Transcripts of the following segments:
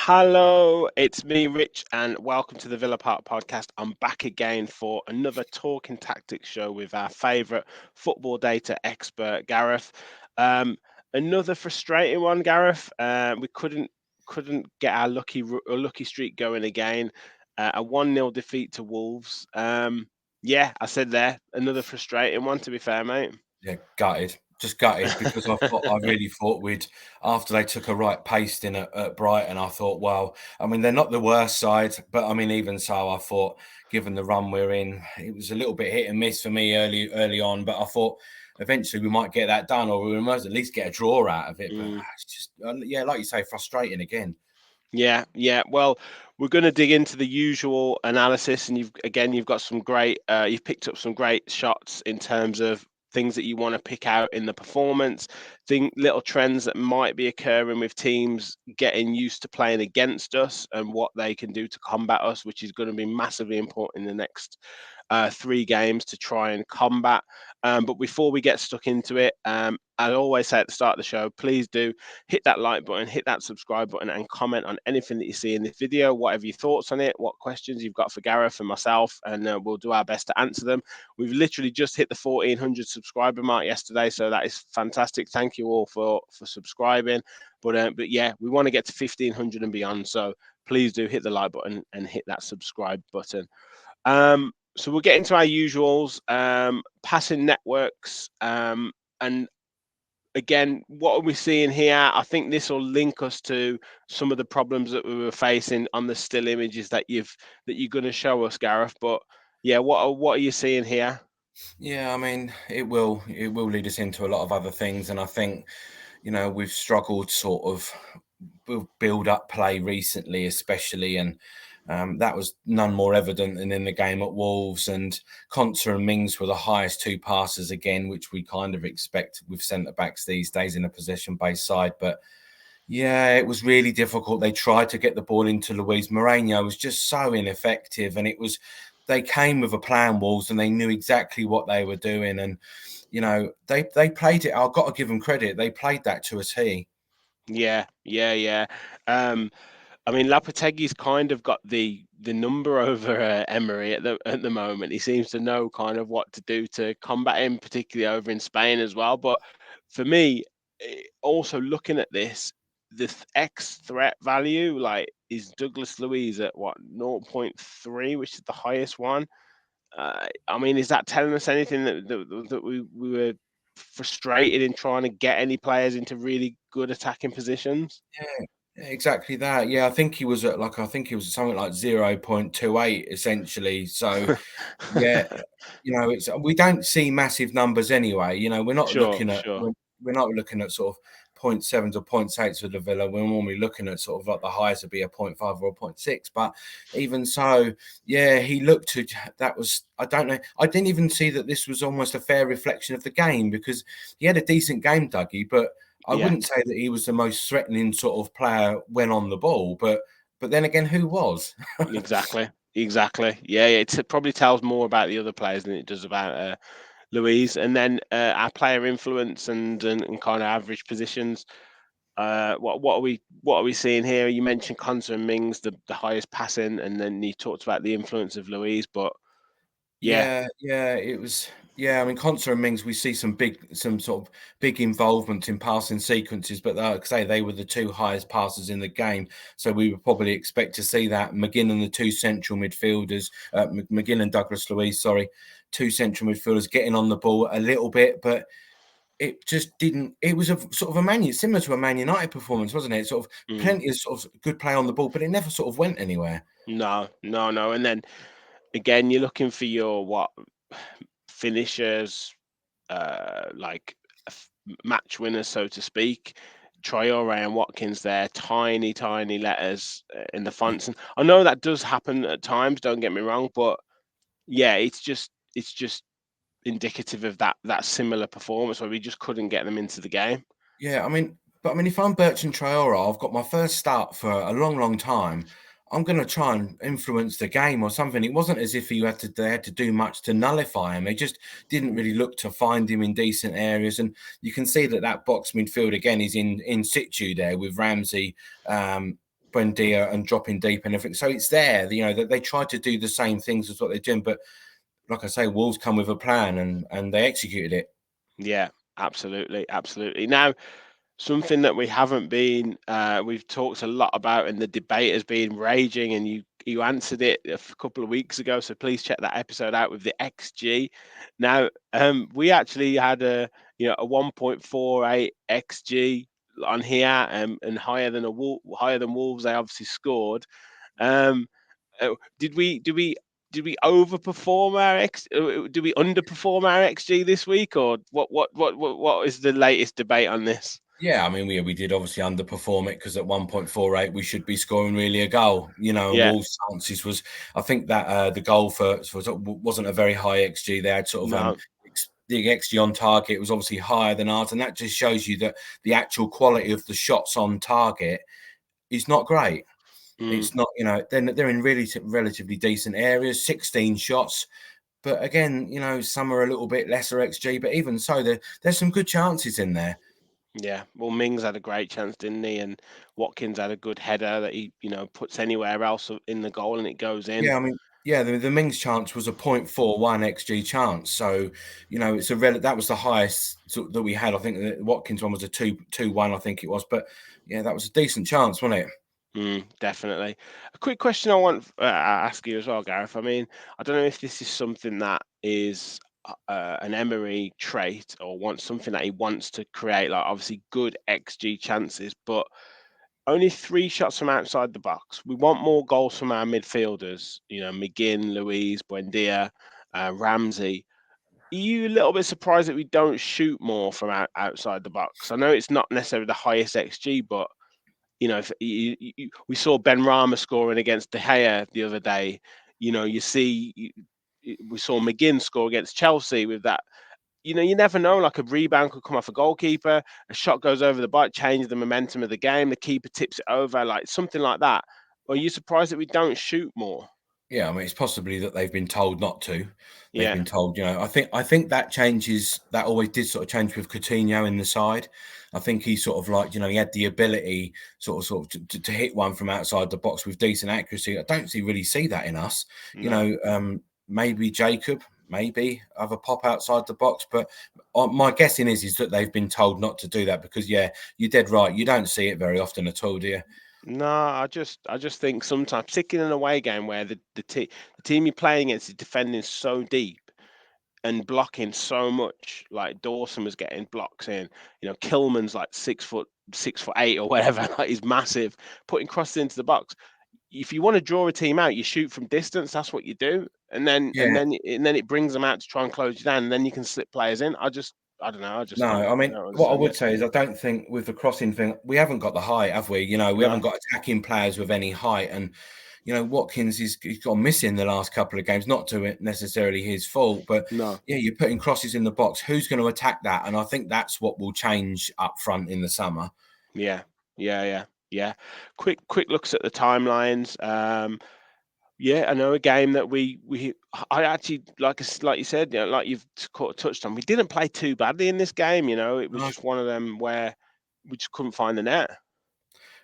Hello, it's me, Rich, and welcome to the Villa Park podcast. I'm back again for another Talking Tactics show with our favourite football data expert, Gareth. Um, Another frustrating one, Gareth. We couldn't get our lucky streak going again. A 1-0 defeat to Wolves. Yeah, I said there, another frustrating one. To be fair, mate. Yeah, gutted. Just gutted because I really thought we'd after they took a right pasting at Brighton. I thought, well, I mean they're not the worst side, but I mean even so, I thought given the run we're in, it was a little bit hit and miss for me early on. But I thought eventually we might get that done, or we might at least get a draw out of it. But Mm. it's just yeah, like you say, frustrating again. Yeah. Well, we're going to dig into the usual analysis, and you've got some great. You've picked up some great shots in terms of things that you want to pick out in the performance, little trends that might be occurring with teams getting used to playing against us, and what they can do to combat us, which is going to be massively important in the next 3 games to try and combat. But before we get stuck into it, I always say at the start of the show, please do hit that like button, hit that subscribe button, and comment on anything that you see in this video, whatever your thoughts on it, what questions you've got for Gareth and myself, and we'll do our best to answer them. We've literally just hit the 1,400 subscriber mark yesterday, so that is fantastic. Thank you all for subscribing. But yeah, we want to get to 1,500 and beyond, so please do hit the like button and hit that subscribe button. So we'll get into our usuals, passing networks, and again, what are we seeing here? I think this will link us to some of the problems that we were facing on the still images that you're going to show us, Gareth. But yeah, what are you seeing here? Yeah, I mean it will lead us into a lot of other things, and I think we've struggled sort of build up play recently, especially, and that was none more evident than in the game at Wolves. And Konsa and Mings were the highest two passers again, which we kind of expect with centre backs these days in a possession based side. But yeah, it was really difficult. They tried to get the ball into Luis. Moreno was just so ineffective, and they came with a plan, Wolves, and they knew exactly what they were doing. And they played it. I've got to give them credit. They played that to a T. Yeah. I mean, Lopetegui's kind of got the number over Emery at the moment. He seems to know kind of what to do to combat him, particularly over in Spain as well. But for me, also looking at this, the X threat value, like, is Douglas Luiz at what, 0.3, which is the highest one. I mean, is that telling us anything that we were frustrated in trying to get any players into really good attacking positions? Yeah, exactly that. Yeah, I think he was something like 0.28 essentially. So yeah, we don't see massive numbers anyway. Sure, sure. We're not looking at sort of 0.7s or 0.8s for the Villa. We're normally looking at sort of like the highest would be a 0.5 or a 0.6. But even so, yeah, he looked to that was I don't know. I didn't even see that this was almost a fair reflection of the game because he had a decent game, Dougie, but I Yeah. wouldn't say that he was the most threatening sort of player when on the ball. But then again, who was? Exactly. Yeah. It probably tells more about the other players than it does about Louise. And then our player influence and kind of average positions. What are we seeing here? You mentioned Konsa and Mings, the highest passing, and then you talked about the influence of Louise. But yeah, Yeah, it was. Yeah, I mean, Konsa and Mings, we see some sort of big involvement in passing sequences, but like I say, they were the two highest passers in the game, so we would probably expect to see that. McGinn and the two central midfielders, McGinn and Douglas Luiz, sorry, two central midfielders getting on the ball a little bit, but it just didn't. It was a sort of similar to a Man United performance, wasn't it? Sort of mm, plenty of sort of good play on the ball, but it never sort of went anywhere. no. And then again, you're looking for your what finishers, like match winners, so to speak. Traore and Watkins there, tiny letters in the fonts. And I know that does happen at times, don't get me wrong, but yeah, it's just indicative of that similar performance where we just couldn't get them into the game. Yeah, but if I'm Bertrand Traore, I've got my first start for a long, long time. I'm going to try and influence the game or something. It wasn't as if they had to do much to nullify him. They just didn't really look to find him in decent areas. And you can see that box midfield again is in situ there with Ramsey, Buendia and dropping deep and everything. So it's there, you know, that they tried to do the same things as what they're doing. But like I say, Wolves come with a plan and they executed it. Yeah, absolutely, absolutely. Now, something that we haven't been, we've talked a lot about, and the debate has been raging, and you answered it a couple of weeks ago. So please check that episode out with the XG. Now, we actually had a 1.48 XG on here, and higher than Wolves. They obviously scored. Um, did we overperform our X? Do we underperform our XG this week, or what is the latest debate on this? Yeah, I mean, we did obviously underperform it because at 1.48 we should be scoring really a goal, you know. And Yeah, Wolves' chances was, I think that the goal for wasn't a very high XG. They had sort of no, the XG on target was obviously higher than ours, and that just shows you that the actual quality of the shots on target is not great. mm, It's not, you know, they're in really relatively decent areas, 16 shots. But again, you know, some are a little bit lesser XG, but even so, there's some good chances in there. yeah. Well, Mings had a great chance, didn't he? And Watkins had a good header that he, puts anywhere else in the goal and it goes in. Yeah, I mean, yeah, the Mings chance was a 0.41 XG chance. So, you know, that was the highest that we had. I think the Watkins one was a 2-1, I think it was. But yeah, that was a decent chance, wasn't it? Definitely. A quick question I want to ask you as well, Gareth. I mean, I don't know if this is something that is an Emery trait, or wants something that he wants to create, like obviously good XG chances, but only 3 shots from outside the box. We want more goals from our midfielders, McGinn, Louise, Buendia, Ramsey. Are you a little bit surprised that we don't shoot more from outside the box? I know it's not necessarily the highest XG, but if we saw Ben Rama scoring against De Gea the other day. We saw McGinn score against Chelsea with that. You never know. Like, a rebound could come off a goalkeeper, a shot goes over the bar, changes the momentum of the game. The keeper tips it over, like something like that. Are you surprised that we don't shoot more? Yeah, I mean, it's possibly that they've been told not to. They've Yeah, been told, you know. I think that changes. That always did sort of change with Coutinho in the side. I think he sort of, like, you know, he had the ability to hit one from outside the box with decent accuracy. I don't really see that in us. You no. know, maybe Jacob, maybe have a pop outside the box, but my guessing is that they've been told not to do that because, yeah, you're dead right. You don't see it very often at all, do you? No, I just think sometimes, particularly in an away game where the team you're playing against is defending so deep and blocking so much. Like, Dawson was getting blocks in. Kilman's like 6'8" or whatever. Like, he's massive, putting crosses into the box. If you want to draw a team out, you shoot from distance. That's what you do, and then and Yeah. then and then it brings them out to try and close you down. And then you can slip players in. I don't know. I just No, don't I I mean, don't what I understand would it. say is I don't think with the crossing thing, we haven't got the height, have we? You know, we haven't No, got attacking players with any height. And, you know, Watkins, he's gone missing the last couple of games, not to it necessarily his fault. But, no. yeah, you're putting crosses in the box. Who's going to attack that? And I think that's what will change up front in the summer. Yeah, yeah. Quick looks at the timelines. Yeah, I know a game that I actually, like you said, like you've touched on. We didn't play too badly in this game. It was just one of them where we just couldn't find the net.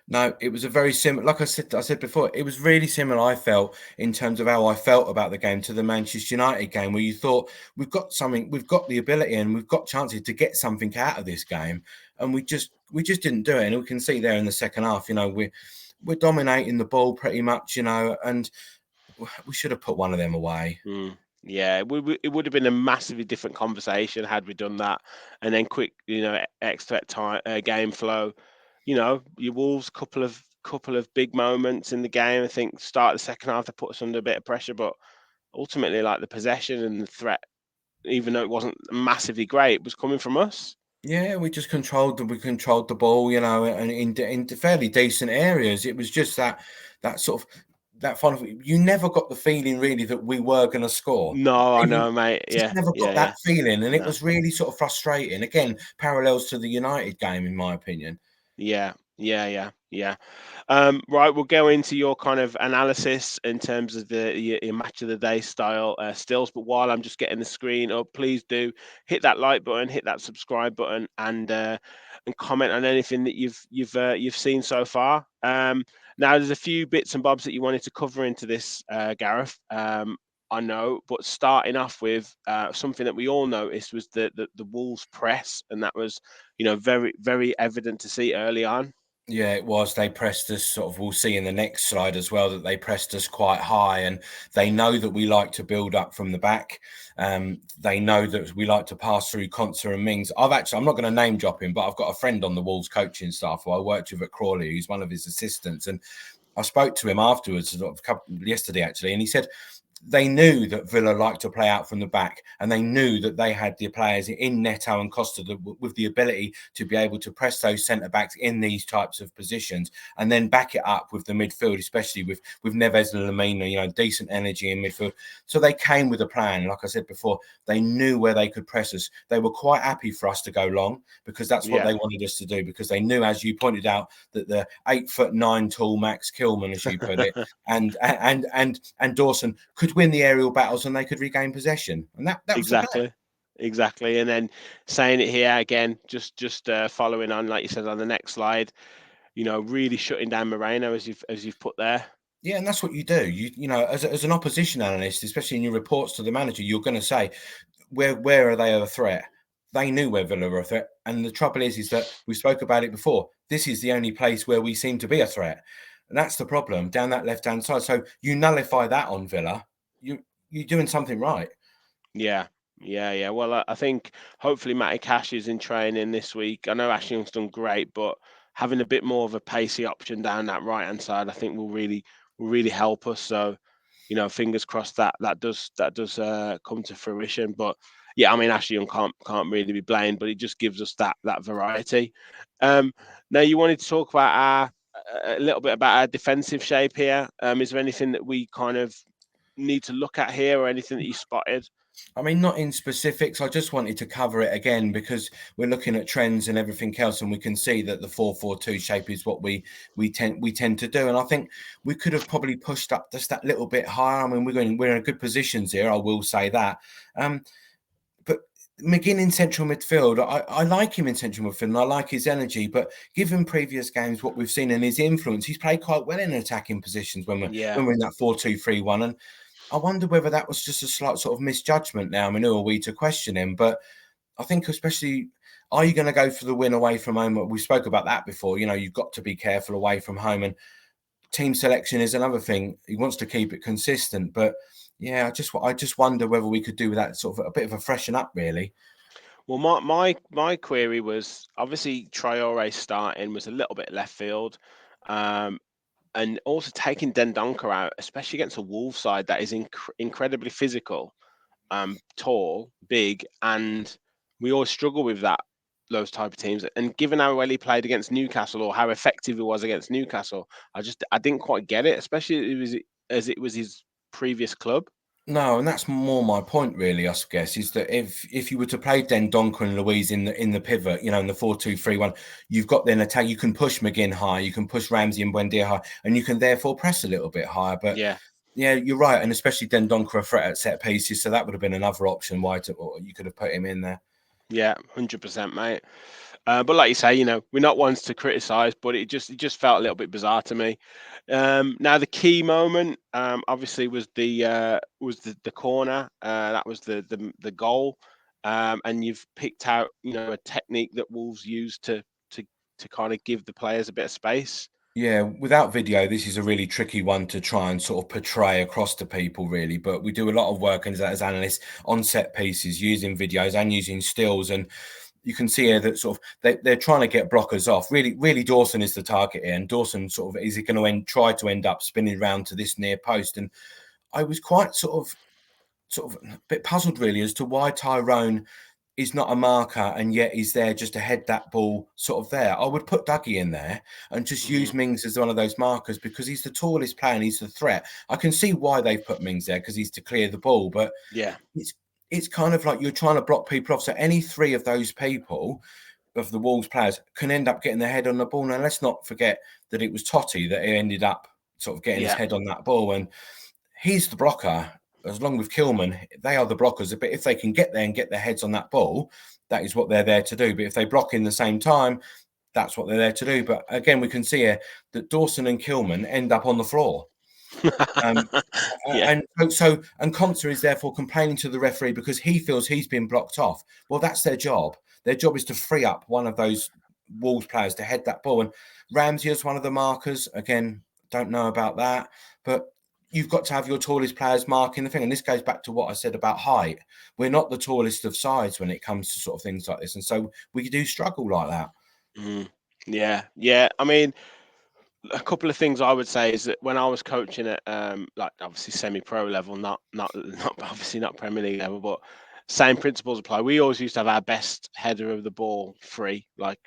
No, it was a very similar. Like I said before, it was really similar. I felt in terms of how I felt about the game to the Manchester United game, where you thought we've got something, we've got the ability, and we've got chances to get something out of this game, and we just didn't do it. And we can see there in the second half, you know, we're dominating the ball pretty much, you know, and we should have put one of them away. Yeah, it would have been a massively different conversation had we done that. And then quick, expect time, game flow. Your Wolves, couple of big moments in the game. I think start the second half to put us under a bit of pressure, but ultimately, like, the possession and the threat, even though it wasn't massively great, was coming from us. Yeah, we controlled the ball, you know, and in fairly decent areas. It was just that sort of that final. You never got the feeling really that we were going to score. No, I Even know, mate. just Yeah, never got yeah, yeah. that feeling, and it No, was really sort of frustrating. Again, parallels to the United game, in my opinion. yeah, Yeah. Right, we'll go into your kind of analysis in terms of your match of the day style stills. But while I'm just getting the screen up, please do hit that like button, hit that subscribe button, and comment on anything that you've seen so far. Now, there's a few bits and bobs that you wanted to cover into this, Gareth. I know, but starting off with something that we all noticed was the Wolves press, and that was very evident to see early on. Yeah, it was. They pressed us sort of, we'll see in the next slide as well, that they pressed us quite high, and they know that we like to build up from the back. They know that we like to pass through Konsa and Mings. I'm not going to name drop him, but I've got a friend on the Wolves coaching staff who I worked with at Crawley, who's one of his assistants. And I spoke to him afterwards, sort of yesterday actually, and he said they knew that Villa liked to play out from the back, and they knew that they had the players in Neto and Costa with the ability to be able to press those centre backs in these types of positions, and then back it up with the midfield, especially with Neves and Lamina, decent energy in midfield. So they came with a plan. Like I said before, they knew where they could press us. They were quite happy for us to go long, because that's what they wanted us to do, because they knew, as you pointed out, that the 8'9" tall Max Kilman, as you put it, and Dawson could win the aerial battles, and they could regain possession, and that was the plan. Exactly. And then saying it here again, just following on, like you said on the next slide, really shutting down Moreno as you've put there. Yeah, and that's what you do. As an opposition analyst, especially in your reports to the manager, you're going to say, where are they a threat? They knew where Villa were a threat, and the trouble is that we spoke about it before. This is the only place where we seem to be a threat, and that's the problem down that left-hand side. So you nullify that on Villa, you're doing something right. Yeah. Well, I think hopefully Matty Cash is in training this week. I know Ashley Young's done great, but having a bit more of a pacey option down that right hand side, I think will really help us. So, fingers crossed that does come to fruition. But yeah, I mean Ashley Young can't really be blamed, but it just gives us that variety. Now you wanted to talk about a little bit about our defensive shape here. Is there anything that we kind of need to look at here, or anything that you spotted? I mean, not in specifics. I just wanted to cover it again because we're looking at trends and everything else, and we can see that the 4-4-2 shape is what we tend to do. And I think we could have probably pushed up just that little bit higher. I mean, we're in good positions here. I will say that. But McGinn in central midfield, I like him in central midfield, and I like his energy. But given previous games, what we've seen and his influence, he's played quite well in attacking positions when Yeah. we're in that 4-2-3-1. And I wonder whether that was just a slight sort of misjudgment now. I mean, who are we to question him? But I think especially, are you going to go for the win away from home? We spoke about that before. You've got to be careful away from home. And team selection is another thing. He wants to keep it consistent. But yeah, I just wonder whether we could do with that sort of a bit of a freshen up, really. Well, my query was obviously Traore starting was a little bit left field, um, and also taking Dendoncker out, especially against a Wolves side that is incredibly physical, tall, big, and we always struggle with those type of teams. And given how well he played against Newcastle, or how effective he was against Newcastle, I didn't quite get it, especially as it was his previous club. No, and that's more my point, really. I guess is that if you were to play Dendoncker and Louise in the pivot, in the 4-2-3-1, you've got then attack. You can push McGinn high, you can push Ramsey and Buendia high, and you can therefore press a little bit higher. But Yeah. yeah, you're right, and especially Dendoncker a threat at set pieces, so that would have been another option. Or you could have put him in there. Yeah, 100%, mate. But like you say, we're not ones to criticise, but it just felt a little bit bizarre to me. Now the key moment, obviously, was the corner. That was the goal, and you've picked out a technique that Wolves use to kind of give the players a bit of space. Yeah, without video, this is a really tricky one to try and sort of portray across to people, really. But we do a lot of work as analysts on set pieces, using videos and using stills. And you can see here that sort of they're trying to get blockers off. Really, Dawson is the target here, and Dawson sort of is going to try to end up spinning round to this near post. And I was quite sort of a bit puzzled, really, as to why Tyrone is not a marker and yet he's there just to head that ball sort of there. I would put Dougie in there and just use Mings as one of those markers, because he's the tallest player and he's the threat. I can see why they've put Mings there, because he's to clear the ball, but Yeah. it's kind of like you're trying to block people off. So any three of those people, the Wolves players can end up getting their head on the ball. Now, let's not forget that it was Totti that ended up sort of getting his Yeah. head on that ball, and he's the blocker. As long with Kilman, they are the blockers. But if they can get there and get their heads on that ball, that is what they're there to do. But if they block in the same time, that's what they're there to do. But again, we can see here that Dawson and Kilman end up on the floor. Um, Yeah. and Conser is therefore complaining to the referee because he feels he's been blocked off. Well, that's their job. Their job is to free up one of those Wolves players to head that ball. And Ramsey is one of the markers. Again, don't know about that, but you've got to have your tallest players marking the thing. And this goes back to what I said about height. We're not the tallest of sides when it comes to sort of things like this, and so we do struggle like that. Yeah, yeah. I mean, a couple of things I would say is that when I was coaching at like obviously semi-pro level, not obviously not Premier League level, but same principles apply. We always used to have our best header of the ball free, like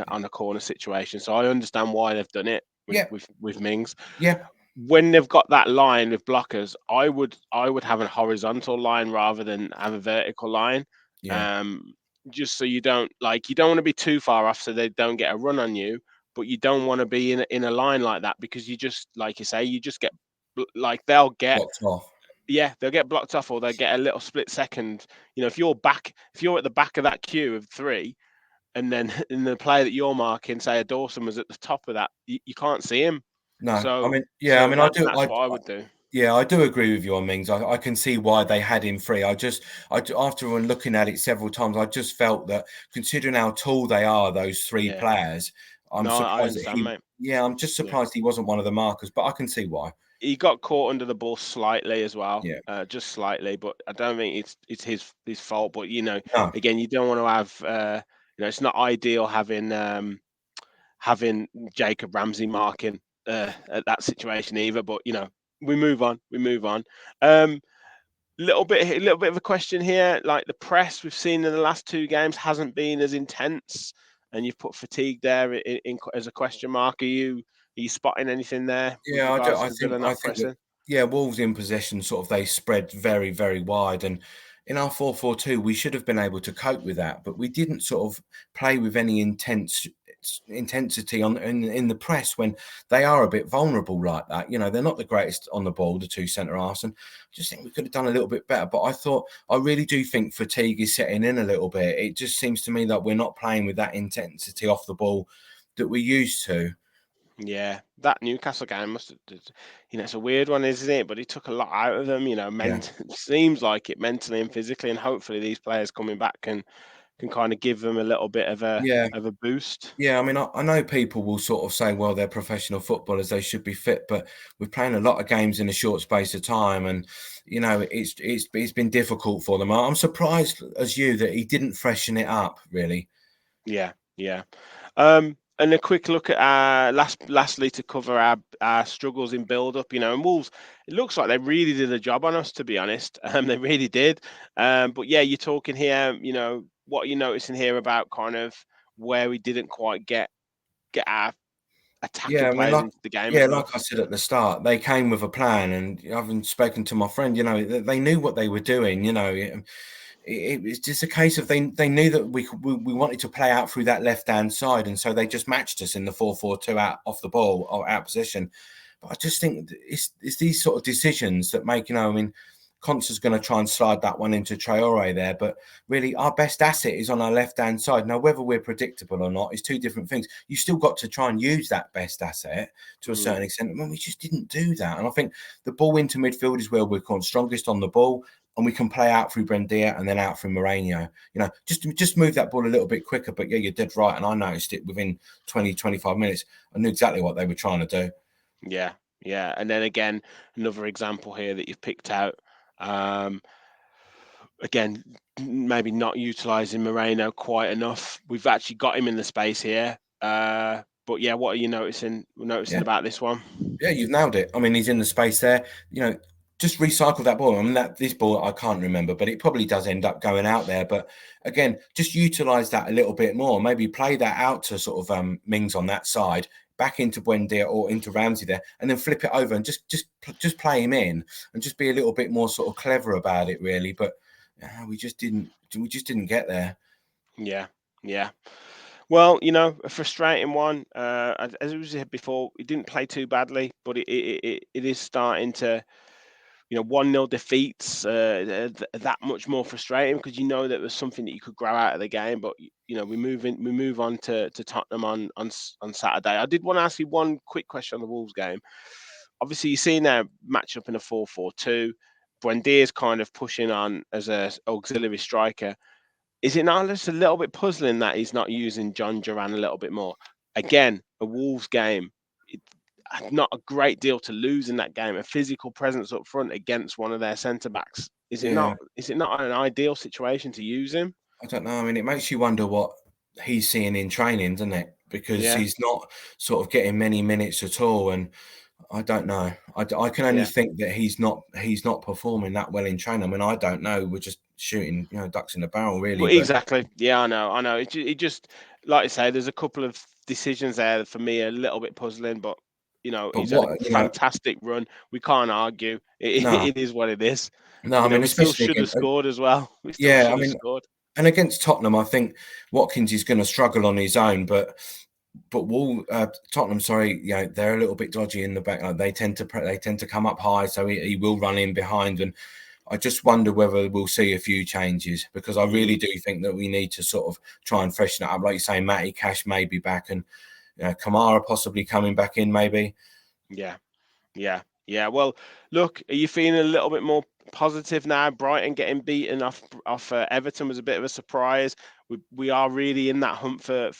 on a corner situation. So I understand why they've done it with Yeah, with Mings. yeah, When they've got that line with blockers, I would have a horizontal line rather than have a vertical line. yeah. Um, just so you don't want to be too far off so they don't get a run on you, but you don't want to be in a line like that because you just like you say, you just get like Blocked off. they'll get blocked off or they'll get a little split second. If you're at the back of that queue of three, and then in the player that you're marking, say a Dawson was at the top of that, you can't see him. No, I So mean, yeah, I so mean, that's what I would do. yeah, I do agree with you on Mings. I can see why they had him free. After looking at it several times, I just felt that considering how tall they are, those three Yeah. players, I'm No, I surprised that understand, mate. I'm just Yeah. surprised he wasn't one of the markers, but I can see why. He got caught under the ball slightly as well, Yeah. just slightly, but I don't think it's his fault. But No, again, you don't want to have it's not ideal having Jacob Ramsey marking at that situation either. But we move on. We move on. A little bit of a question here. Like the press we've seen in the last two games hasn't been as intense, and you've put fatigue there as a question mark. Are you spotting anything there with yeah, I do. regards to Villa I not think that pressing? yeah, Wolves in possession sort of they spread very, very wide, and in our 4-4-2, we should have been able to cope with that, but we didn't sort of play with any intensity in the press when they are a bit vulnerable like that. They're not the greatest on the ball, the two centre halves, and I just think we could have done a little bit better. But I really do think fatigue is setting in a little bit. It just seems to me that we're not playing with that intensity off the ball that we used to. Yeah, that Newcastle game must have, it's a weird one, isn't it? But it took a lot out of them, Yeah. seems like it mentally and physically, and hopefully these players coming back can kind of give them a little bit of a Yeah. of a boost. Yeah, I mean, I know people will sort of say, well, they're professional footballers, they should be fit, but we're playing a lot of games in a short space of time, and it's been difficult for them. I'm surprised as you that he didn't freshen it up, really. Yeah, yeah. And a quick look at lastly to cover our struggles in build up, and Wolves. It looks like they really did a job on us, to be honest. They really did. But yeah, you're talking here. What are you noticing here about kind of where we didn't quite get our attacking Yeah, I mean, players into the game yeah, as like I much. said at the start, they came with a plan, and I've spoken to my friend. They knew what they were doing. It was just a case of they knew that we wanted to play out through that left hand side, and so they just matched us in the 4-4-2 out off the ball or out position. But I just think it's these sort of decisions that make I mean, Concer's going to try and slide that one into Traore there, but really our best asset is on our left hand side. Now, whether we're predictable or not is two different things. You still got to try and use that best asset to a Mm, certain extent. I mean, we just didn't do that, and I think the ball into midfield is where we're strongest on the ball, and we can play out through Brendia and then out through Mourinho. Just move that ball a little bit quicker. But yeah, you're dead right, and I noticed it within 20, 25 minutes. I knew exactly what they were trying to do. yeah, yeah. And then again, another example here that you've picked out. Um, Again, maybe not utilising Moreno quite enough. We've actually got him in the space here. But yeah, what are you noticing Yeah. about this one? Yeah, you've nailed it. I mean, he's in the space there. Just recycle that ball. I mean, this ball I can't remember, but it probably does end up going out there. But again, just utilize that a little bit more. Maybe play that out to sort of Mings on that side, back into Buendia or into Ramsey there, and then flip it over and just play him in and just be a little bit more sort of clever about it, really. But we just didn't get there. Yeah, yeah. Well, a frustrating one. As we said before, he didn't play too badly, but it is starting to, 1-0 defeats, that much more frustrating because that was something that you could grow out of the game. But we move on to Tottenham on Saturday. I did want to ask you one quick question on the Wolves game. Obviously, you've seen their match up in a 4-4-2. Buendia's kind of pushing on as a auxiliary striker. Is it not just a little bit puzzling that he's not using John Duran a little bit more? Again, a Wolves game, it, not a great deal to lose in that game. A physical presence up front against one of their centre backs. Is it Yeah, not? Is it not an ideal situation to use him? I don't know. I mean, it makes you wonder what he's seeing in training, doesn't it? Because Yeah, he's not sort of getting many minutes at all, and I don't know. I can only yeah. think that he's not performing that well in training. I mean, I don't know. We're just shooting, ducks in the barrel, really. Well, But exactly. Yeah, I know. I know. It just, like I say, there's a couple of decisions there that for me are a little bit puzzling, but he's had a what fantastic run. We can't argue. It, no, it is what it is. no. I mean, We still especially should have against scored as well. We still yeah. I should have mean, scored. and against Tottenham, I think Watkins is going to struggle on his own, but Tottenham, sorry, they're a little bit dodgy in the back. Like they tend to come up high, so he will run in behind. And I just wonder whether we'll see a few changes because I really Mm, do think that we need to sort of try and freshen it up. Like you say, Matty Cash may be back, and Kamara possibly coming back in, maybe. yeah, yeah, yeah. Well, look, are you feeling a little bit more positive now? Brighton getting beaten off Everton was a bit of a surprise. We are really in that hunt for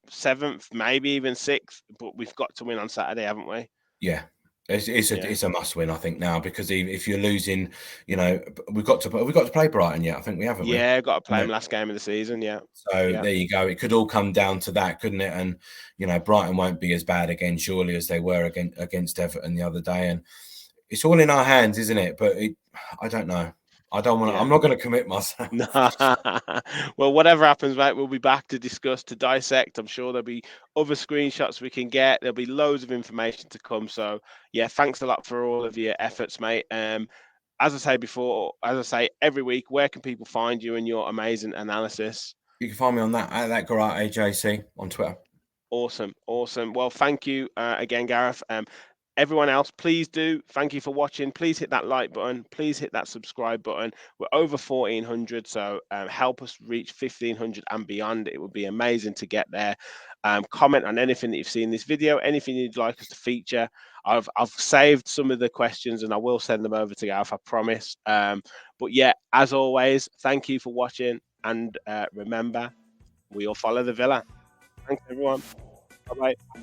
seventh, maybe even sixth, but we've got to win on Saturday, haven't we? Yeah. It's a Yeah. it's a must win, I think now because if you're losing, we've got to play Brighton yet. I think we haven't we? Yeah, got to play No. him last game of the season. Yeah, So yeah, there you go. It could all come down to that, couldn't it? And Brighton won't be as bad again, surely, as they were against Everton the other day. And it's all in our hands, isn't it? But I don't know. I don't want to. yeah. I'm not going to commit myself. Well, whatever happens, mate, we'll be back to discuss, to dissect. I'm sure there'll be other screenshots we can get. There'll be loads of information to come. So, yeah, thanks a lot for all of your efforts, mate. As I say before, as I say every week, where can people find you and your amazing analysis? You can find me on that at that Garage AJC on Twitter. Awesome, awesome. Well, thank you again, Gareth. Everyone else, please do. Thank you for watching. Please hit that like button. Please hit that subscribe button. We're over 1,400, so help us reach 1,500 and beyond. It would be amazing to get there. Comment on anything that you've seen in this video, anything you'd like us to feature. I've saved some of the questions and I will send them over to Gareth, I promise. But yeah, as always, thank you for watching and remember, we all follow the villa. Thanks, everyone. Bye bye.